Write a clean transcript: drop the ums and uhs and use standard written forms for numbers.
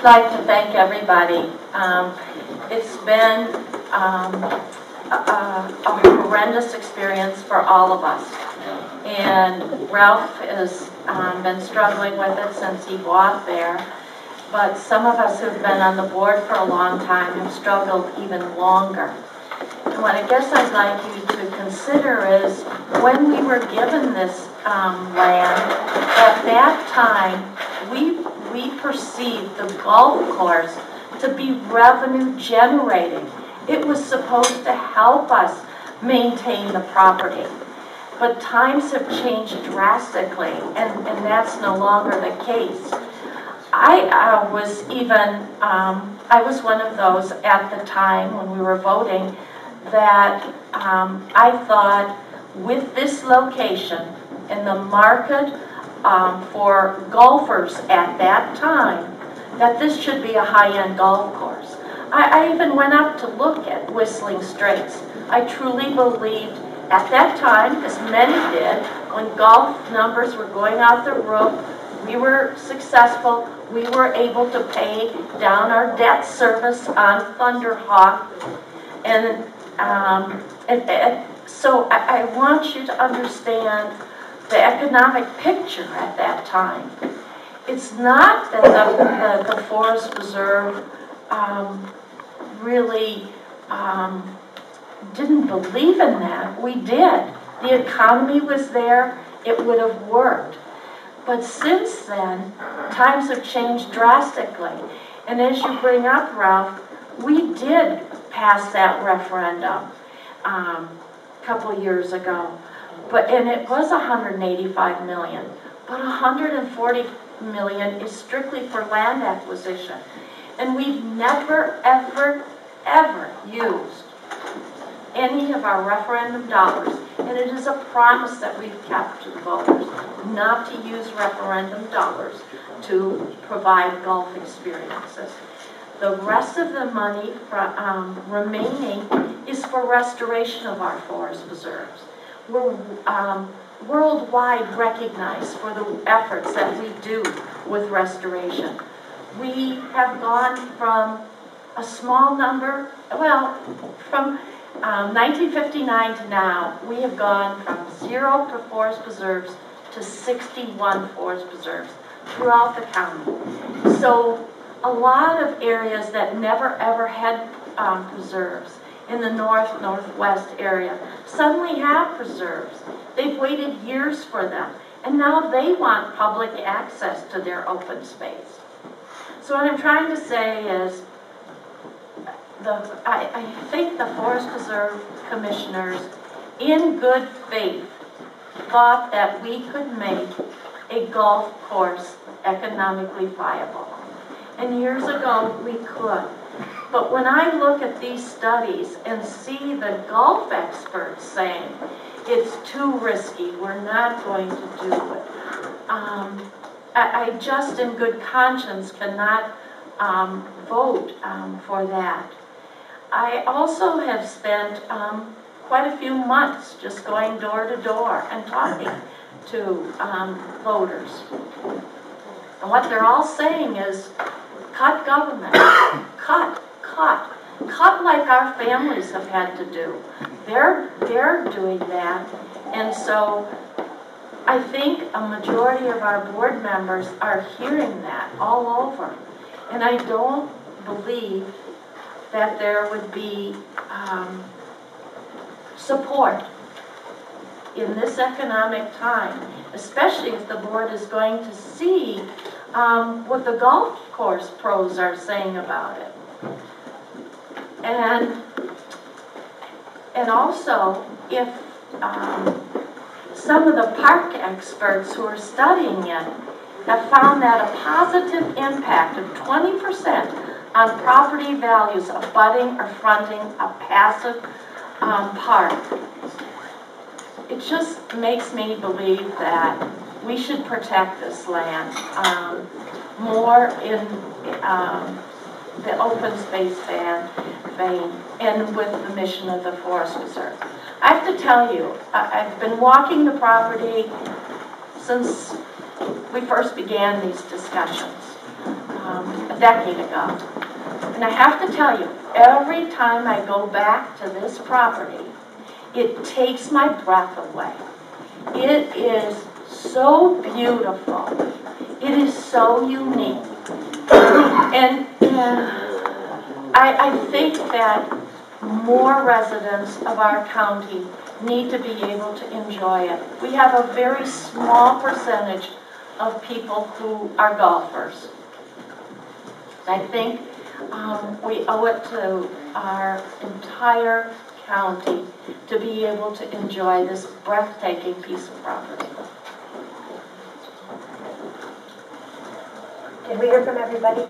I'd like to thank everybody. It's been a horrendous experience for all of us. And Ralph has been struggling with it since he bought there. But some of us who've been on the board for a long time have struggled even longer. And what I guess I'd like you to consider is when we were given this land, at that time, we perceived the golf course to be revenue generating. It was supposed to help us maintain the property. But times have changed drastically, and that's no longer the case. I was one of those at the time when we were voting that I thought with this location and the market for golfers at that time, that this should be a high-end golf course. I even went up to look at Whistling Straits. I truly believed at that time, as many did, when golf numbers were going out the roof, we were successful. We were able to pay down our debt service on Thunderhawk. And so I want you to understand the economic picture at that time. It's not that the Forest Preserve really didn't believe in that. We did. The economy was there. It would have worked. But since then, times have changed drastically. And as you bring up, Ralph, we did pass that referendum a couple of years ago. And it was $185 million. But $140 million is strictly for land acquisition. And we've never, ever, ever used any of our referendum dollars, and it is a promise that we've kept to the voters not to use referendum dollars to provide golf experiences. The rest of the money remaining is for restoration of our forest preserves. We're worldwide recognized for the efforts that we do with restoration. We have gone from a small number, from 1959 to now, we have gone from 0 for forest preserves to 61 forest preserves throughout the county. So a lot of areas that never ever had preserves in the northwest area suddenly have preserves. They've waited years for them, and now they want public access to their open space. So what I'm trying to say is, I think the Forest Preserve Commissioners, in good faith, thought that we could make a golf course economically viable. And years ago, we could. But when I look at these studies and see the golf experts saying it's too risky, we're not going to do it, I just in good conscience cannot vote for that. I also have spent quite a few months just going door to door and talking to voters. And what they're all saying is, cut government, cut like our families have had to do. They're doing that. And so I think a majority of our board members are hearing that all over. And I don't believe that there would be support in this economic time, especially if the board is going to see what the golf course pros are saying about it. And also, if some of the park experts who are studying it have found that a positive impact of 20% on property values abutting or fronting a passive park. It just makes me believe that we should protect this land more in the open space vein and with the mission of the Forest Preserve. I have to tell you, I've been walking the property since we first began these discussions. decade ago. And I have to tell you, every time I go back to this property, it takes my breath away. It is so beautiful. It is so unique. And I think that more residents of our county need to be able to enjoy it. We have a very small percentage of people who are golfers. I think we owe it to our entire county to be able to enjoy this breathtaking piece of property. Did we hear from everybody?